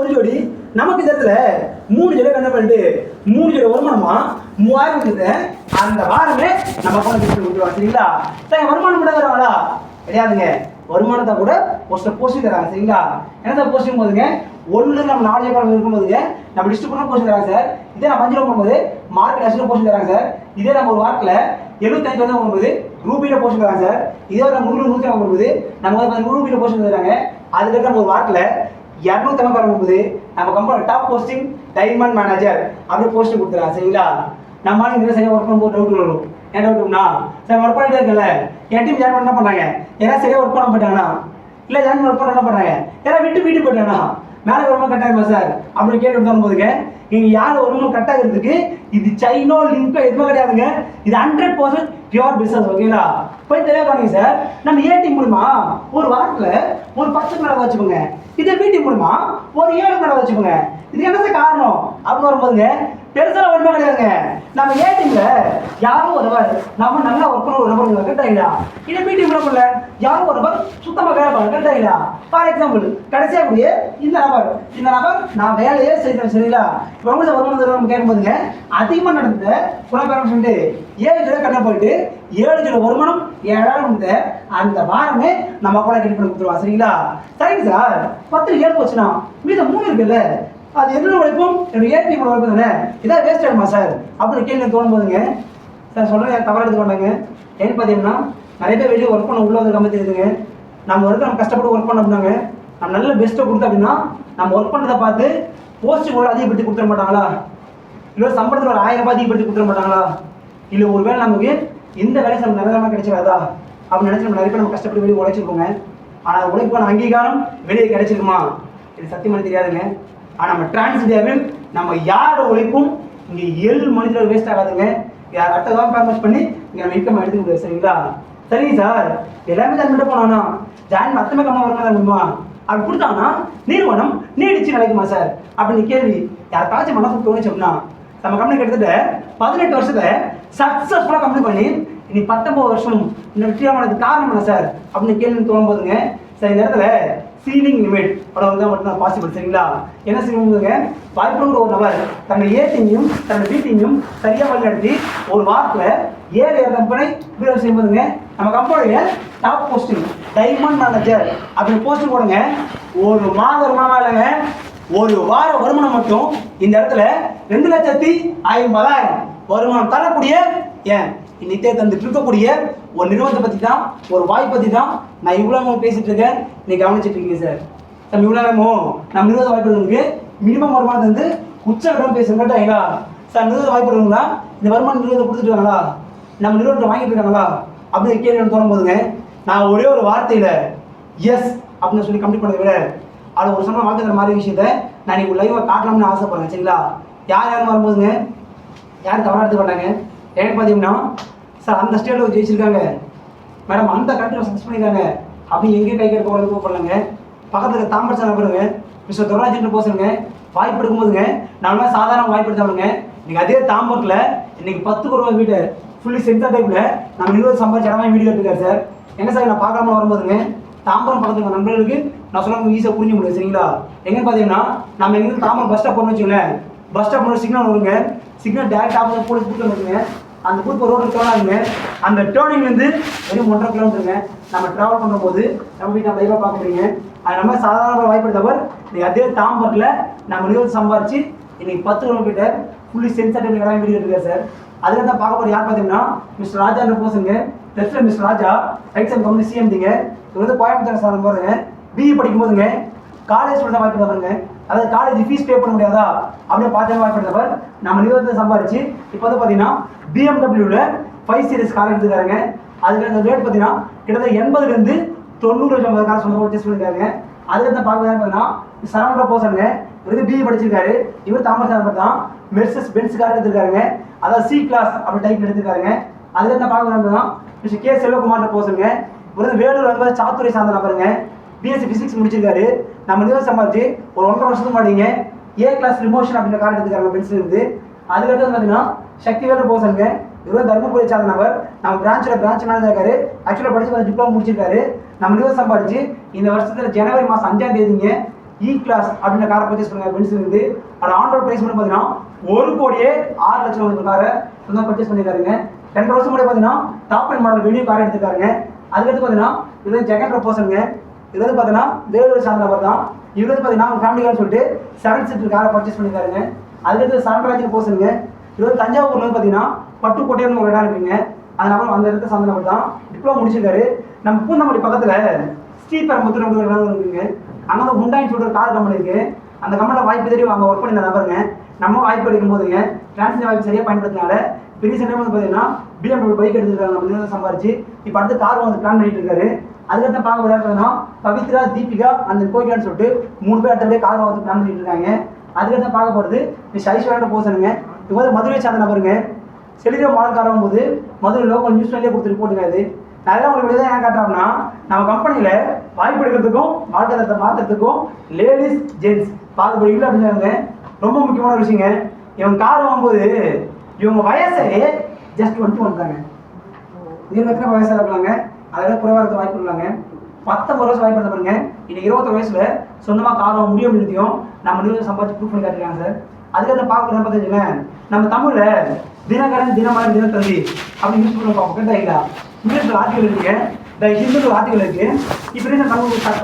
ஒரு ஜோடி நமக்கு இந்த இடத்துல 3 ஜோடி என்ன பண்ணிட்டு 3 ஜோடி வருமானமா 3000 இருக்குது. அந்த வாரமே நம்ம அக்கௌண்ட் கொடுத்துருவோம். சரிங்களா? சார் வருமானம் கூட தருவாங்களா? கிடையாதுங்க. வருமானத்தை கூட ஒரு சில போஸ்டிங் தராங்க. சரிங்களா? என்ன போஸ்டிங் போதுங்க, ஒன்று நம்ம 4 அக்கௌண்ட் இருக்கும்போதுங்க நம்ம டிஸ்ட்ரிபியூட் போஸ்டிங் தராங்க சார். இதே நம்ம 5 ரூபா போகும்போது மார்க்கெட் அசிஸ்டன்ட் போஸ்டிங் தராங்க சார். இதே நம்ம ஒரு வாரத்தில் 75 வந்து போகும்போது ரூபியில் போஸ்டிங் தராங்க சார். இதே நம்ம 100 போகும்போது நம்ம வந்து ரூபியில் போஸ்டிங் தராங்க. அதுக்கப்புறம் நம்ம ஒரு வாரத்தில் 250 வரும்போது நம்ம company top posting diamond manager அப்படி போஸ்டிங் கொடுத்துறாங்க. சரிங்களா? நம்ம நிறைய சரியாக ஒர்க் பண்ணும்போது டவுட் வரும். ஏன் டவுட்னா சார் ஒர்க் பண்ணிட்டே இருக்கல, என் டீம் ஜாயின் பண்ண என்ன பண்ணுறாங்க, ஏன்னா சரியாக ஒர்க் பண்ண போயிட்டாங்கன்னா இல்லை ஜாயின் பண்ண ஒர்க் பண்ண என்ன பண்ணுறாங்க, ஏன்னா வீட்டு போயிட்டாங்கன்னா மேலே வருமானம் கட்டாயிருமா சார் அப்படின்னு கேட்டு தரும் போதுங்க, நீங்கள் யார் வருமானம் கட்டாகிறதுக்கு இது சைனோ லிங்கோ எதுவுமே கிடையாதுங்க. இது 100% பியூர் பிசினஸ். ஓகேங்களா? போய் தெளிவாக பண்ணுங்க சார். நம்ம ஏடி மூலமா ஒரு வாரத்தில் ஒரு 10 கடை வச்சுக்கோங்க. இதே வீட்டு மூலமா ஒரு 7 கடை வச்சுக்கோங்க. இது என்ன சார் காரணம் அப்படின்னு வரும்போதுங்க பெருசாக ஒன்றுமே கிடையாதுங்க. நம்ம ஏடிஎம்ல யாரும் ஒருவர் நம்ம நல்லா ஒர்க் பண்ண ஒரு நபர் கரெக்டாங்களா, இதே மீட்டிங் பண்ண யாரும் ஒருவர் சுத்தமாக வேலை பண்ண கரெக்டாங்களா. ஃபார் எக்ஸாம்பிள் கடைசியாக கூடிய இந்த நபர் நான் வேலையே செய்கிறேன். சரிங்களா? இப்போ வந்து வருமானம் நம்ம கேட்கும்போதுங்க அதிகமாக நடந்த குணப்பேரம் சொல்லிட்டு 7 ஜோடி கட்ட போயிட்டு 7 ஜோடி வருமானம் 7000 அந்த வாரமே நம்ம கூட கட்டி பண்ணி கொடுத்துருவோம். சரிங்களா? சரிங்க சார் 10 7 போச்சுன்னா மீதம் 3 இருக்குல்ல, அது என்ன உழைப்பும் என்னோட ஏடிஎம் உழைப்பு தானே, இதான் வேஸ்ட் ஆகிடுமா சார் அப்படின்னு கேள்வி தோணும் போதுங்க சார் சொல்கிறேன் தவறு எடுத்து கொண்டாங்க. ஏன்னு பார்த்தீங்கன்னா நிறைய பேர் வெளியே ஒர்க் பண்ண உள்ள வந்து கம்மி தெரியுதுங்க. நம்ம நம்ம கஷ்டப்பட்டு ஒர்க் பண்ண அப்படின்னாங்க நம்ம நல்ல பெஸ்ட்டை கொடுத்தோம் அப்படின்னா நம்ம ஒர்க் பண்ணதை பார்த்து போஸ்ட்டு கூட அதிகப்படுத்தி கொடுத்துட மாட்டாங்களா, இல்லை சம்பளத்தில் ஒரு 1000 ரூபாய் அதிகப்படுத்தி கொடுத்துட மாட்டாங்களா, இல்லை ஒரு வேளை நமக்கு இந்த வேலை நம்ம நிரந்தரமாக கிடைச்சிடாதா அப்படின்னு நினச்சி நம்ம நிறைய பேர் நம்ம கஷ்டப்பட்டு வெளியே உழைச்சிருக்கோங்க. ஆனால் உழைப்பான அங்கீகாரம் வெளியே கிடைச்சிருக்குமா இது சத்தியமாக தெரியாதுங்க. ஆனால் நம்ம டிரான்ஸ் இந்தியாவில் நம்ம யாரோட உழைப்பும் இங்கே 7 மனிதர்கள் வேஸ்ட் ஆகாதுங்க. யார் அட்டதான் பேமெண்ட் பண்ணி இங்கே நம்ம இன்கம் எடுத்துக்க முடியாது. சரிங்களா? சரிங்க சார் எல்லாமே ஜாயின் பண்ணிட்டு போனோம்னா ஜாயின் மொத்தமே கம்மா வரமா முடியுமா அப்படி கொடுத்தாங்கன்னா நிறுவனம் நீடிச்சு நிலைக்குமா சார் அப்படின்னு கேள்வி யாருக்காச்சும் மனசு தோணுச்சு அப்படின்னா நம்ம கம்பெனி கிட்டத்தட்ட 18 வருஷத்தை சக்ஸஸ்ஃபுல்லாக கம்ப்ளீட் பண்ணி இனி 19 வருஷம் இன்னும் வெற்றியானதுக்கு காரணம் என்ன சார் அப்படின்னு கேள்வி தோணும் போதுங்க சார் இந்த இடத்துல சீலிங் லிமிட் வந்தால் மட்டும் பாசிபிள். சரிங்களா? என்ன செய்யுங்க, வாய்ப்புள்ள ஒரு நபர் தன்னுடைய ஏடிஎம்மையும் தன்னுடைய வீட்டையும் சரியாக வழிநடத்தி ஒரு வாரத்தில் 7 கம்பெனி வீரர் செய்யும்போதுங்க நம்ம கம்பெனியில டாப் போஸ்டிங் டைமண்ட் மேனேஜர் அப்படின்னு போஸ்டிங் போடுங்க. ஒரு மாத வருமானம் இல்லைங்க, ஒரு வார வருமானம் மட்டும் இந்த இடத்துல 2,50,000 வருமானம் தரக்கூடிய ஏன் இன்னைக்கே தந்துட்டு இருக்கக்கூடிய ஒரு நிறுவனத்தை பற்றி தான் ஒரு வாய்ப்பு பற்றி தான் நான் இவ்வளோ பேசிட்டு இருக்கேன். நீங்கள் கவனிச்சுட்டு இருக்கீங்க சார். நம்ம இவ்வளோ நேரமும் நம்ம நிறுவன வாய்ப்பு மினிமம் வருமானத்தை வந்து உச்சகட்டம் பேசுகிறீங்களா சார்? நிறுவன வாய்ப்பு இருக்குங்களா, இந்த வருமானம் நிறுவனத்தை கொடுத்துருக்காங்களா, நம்ம நிறுவனத்தை வாங்கிட்டு இருக்காங்களா அப்படின்னு கேள்வி தோணும் போதுங்க நான் ஒரே ஒரு வார்த்தையில் எஸ் அப்படின்னு சொல்லி கம்ப்ளீட் பண்ணதை விட அது ஒரு சமயம் வாழ்க்கை மாதிரி விஷயத்த நான் நீங்கள் லைவாக காட்டலாம்னு ஆசைப்படுறேன். சரிங்களா? யாரும் வரும்போதுங்க யாரும் தவறாக எடுத்து பண்ணாங்க. எனக்கு பார்த்தீங்கன்னா சார் அந்த ஸ்டேட்டில் ஜெயிச்சிருக்காங்க மேடம், அந்த கண்ட்ரியில் சக்ஸஸ் பண்ணியிருக்காங்க அப்படி எங்கேயும் கை கேட்க பண்ணலங்க. பக்கத்தில் தாம்பரசா நபருங்க மிஸ்டர் துராஜென்று போசுங்க வாய்ப்பு எடுக்கும்போதுங்க நான் சாதாரண வாய்ப்பு எடுத்தாங்க. இன்னைக்கு அதே தாம்பரத்தில் இன்னைக்கு 10 கோடி ரூபாய் வீடு ஃபுல்லி சென்சார் டைப்பில் நம்ம 20 சம்பாதிச்சு இடமா வீடியோ எடுத்துருக்காரு சார். எங்கே சார் நான் பார்க்காம வரும்போதுங்க தாம்பரம் பக்கத்தில் நண்பர்களுக்கு நான் சொல்ல ஈஸியாக புரிஞ்ச முடியும். சரிங்களா? எங்கன்னு பார்த்தீங்கன்னா நம்ம எங்கேருந்து தாம்பரம் பஸ் ஸ்டாப் போகணும்னு வச்சுக்கோங்களேன், பஸ் ஸ்டாப் சிக்னல் வருங்க, சிக்னல் டேரக்ட் ஆஃப் போலீஸ் கூட்டம் இருக்குங்க. அந்த கூட்டு ரோடு டேர்னாகுங்க, அந்த டேர்னிங்லேருந்து வெறும் 1.5 கிலோமீட்டருங்க நம்ம ட்ராவல் பண்ணும்போது நம்ம வீட்டை லைவாக பார்க்க முடியுங்க. அது நம்ம சாதாரண வாய்ப்பு தவிர நீங்கள் அதே தாம்பரத்தில் நம்ம 20 சம்பாரிச்சு இன்னைக்கு 10 கிலோமீட்டர் ஃபுல்லி சென்சார் இடம் வீடியோ இருக்கா சார். அதில் தான் பார்க்க போகிற யார் பார்த்தீங்கன்னா மிஸ்டர் ராஜா போசுங்க. லெஃப்டில் மிஸ்டர் ராஜா, ரைட் சைட் கம்பெனி சிஎம்டிங்க. இது வந்து கோயம்புத்தூர் சார் போகிறதுங்க. பிஇ படிக்கும் போதுங்க காலேஜ் பண்ண வாய்ப்பு தவறுங்க, அதாவது காலேஜ் ஃபீஸ் பே பண்ண முடியாதா அப்படியே பார்த்து வாய்ப்பு தவிர நம்ம நிறுவனத்தை சம்பாரிச்சு இப்போ வந்து பார்த்தீங்கன்னா பிஎம்டபிள்யூவில் 5 சீரிஸ் கார் எடுத்துக்காருங்க. அதுக்கு அந்த ரேட் பார்த்தீங்கன்னா கிட்டத்தட்ட 80லேருந்து 90 லட்சம் கார் சொந்த பர்ச்சேஸ் பண்ணியிருக்காங்க. அதுக்கு தான் பார்க்க பார்த்தீங்கன்னா சரவண போசனுங்க வந்து பிஇ படிச்சிருக்காரு. இவர் தாமரசார் தான் மெர்சஸ் பென்ஸ் கார் எடுத்திருக்காருங்க, அதாவது சி கிளாஸ் அப்படி டைப் எடுத்திருக்காருங்க. அதுக்கு தான் பார்க்க பார்த்தீங்கன்னா மிஸ்டர் கே செல்வகுமார் போசனுங்க ஒரு வேலூர் வந்து சாத்துறை சார்ந்த நபருங்க. பிஎஸ்சி ஃபிசிக்ஸ் முடிச்சிருக்காரு. நம்ம நிறுவனம் சம்பாதிச்சு ஒரு 1.5 வருஷத்துக்கு முன்னாடிங்க ஏ கிளாஸ் ரிமோஷன் அப்படின்ற கார் எடுத்துக்காங்க பென்சில் இருந்து. அதுக்கடுத்து பார்த்தீங்கன்னா சக்திவேல போசனுங்க இவர் தர்மபுரி சார்ந்த நபர். நம்ம பிரான்ச் மேனேஜர் இருக்காரு. ஆக்சுவலாக படிச்சு டிப்ளமோ முடிச்சிருக்காரு. நம்ம நிறுவனம் சம்பாதிச்சு இந்த வருஷத்துல ஜனவரி மாதம் 5ஆம் தேதிங்க இ கிளாஸ் அப்படின்ற காரை பர்ச்சேஸ் பண்ணுங்க பென்ஸ் இருந்து அது ஆன் ரோட் பிரைஸ் மட்டும் பார்த்தீங்கன்னா 1,06,00,000 இந்த காரை சொந்தமாக பர்ச்சேஸ் பண்ணியிருக்காருங்க. 2 வருஷம் முன்னாடி பார்த்தீங்கன்னா top and model venue car எடுத்துருக்காருங்க. அதுக்கடுத்து பார்த்தீங்கன்னா இது வந்து ஜெகன் ப்ரொபோசனுங்க. இது வந்து பார்த்தீங்கன்னா வேலூர் சார்ந்த நபர் தான். இவர் வந்து பார்த்தீங்கன்னா அவங்க ஃபேமிலி கார்னு சொல்லிட்டு 7 சீட்டர் காரை பர்ச்சேஸ் பண்ணியிருக்காருங்க. அதுக்கடுத்து சரண்ராஜ் போசனுங்க. இது வந்து தஞ்சாவூர்ல வந்து பார்த்தீங்கன்னா பட்டுக்கோட்டைன்னு ஒரு இடம் இருக்குங்க. அந்த நபர் அந்த இடத்த சார்ந்த நபர் தான். டிப்ளமோ முடிச்சிருக்காரு. நம்ம பூந்தமல்லி பக்கத்தில் ஸ்ரீபெரும்புத்தூர் ஒரு இடம் இருக்குங்க. அங்கே வந்து ஹுண்டாயின்னு சொல்லிட்டு ஒரு கார் கம்பெனி இருக்கு. அந்த கம்பெனியில் வாய்ப்பு தெரியும் அங்கே ஒர்க் பண்ணி நபருங்க. நம்ம வாய்ப்பு எடுக்கும் போதுங்க டிரான்ஸ்லேட் வாய்ப்பு சரியாக பயன்படுத்தினால பெரிய சண்டை வந்து பார்த்தீங்கன்னா BMW பைக் எடுத்துருக்காங்க. நம்ம சம்பாரிச்சு இப்போ அடுத்து கார் வந்து பிளான் பண்ணிட்டு இருக்காரு. அதுக்கடுத்து பார்க்க விளையாடுறதுனா பவித்ரா, தீபிகா அந்த கோயிலான்னு சொல்லிட்டு 3 பேர் அடுத்தபடியே கார் வந்து பிளான் பண்ணிட்டு இருக்காங்க. அதுக்கடுத்து பார்க்க போகிறது ஐஸ்வர்யா போசனுங்க. இவங்க வந்து மதுரை சார்ந்த நபருங்க. செலிகோ மாடல் கார் ஆகும்போது மதுரை லோக்கல் நியூஸ் சேனல்லே கொடுத்து ரிப்போர்ட்டுங்க. அது நான் உங்களுக்கு வெளியே ஏன் காட்டுறோம்னா நம்ம கம்பெனியில் வாய்ப்பு எடுக்கிறதுக்கும் வாழ்க்கை மாற்றுறதுக்கும் லேடிஸ் ஜென்ட்ஸ் பாகுபடி இல்லை அப்படிங்கிறாங்க. ரொம்ப முக்கியமான ஒரு விஷயங்க. இவங்க கார் வாங்கும்போது இவங்க வயசே ஜஸ்ட் 21 தாங்க. இவங்க எத்தனை வயசாக இருக்கலாங்க, அதோட குறைவாக இருக்க வாய்ப்பு இருக்கலாங்க. 19 வருஷம் வாய்ப்பு இருந்த பாருங்க. இன்னைக்கு 21 வயசுல சொந்தமாக கார் வாங்க முடியும் அப்படின்றதையும் நம்ம நிறுவனம் சம்பாதிச்சு ப்ரூவ் பண்ணி காட்டிருக்காங்க சார். அதுக்கப்புறம் பார்க்க பார்த்தீங்கன்னா நம்ம தமிழில் தினகரன், தினமலர், தினத்தந்தி அப்படின்னு நியூஸ் பேப்பர் பார்ப்போம். கேட்டாங்களா? இங்கிலீஷில் ஆர்டிகல் இருக்குங்க, இந்த ஹிந்துல ஆர்டிகல் இருக்கு. இப்போ நம்ம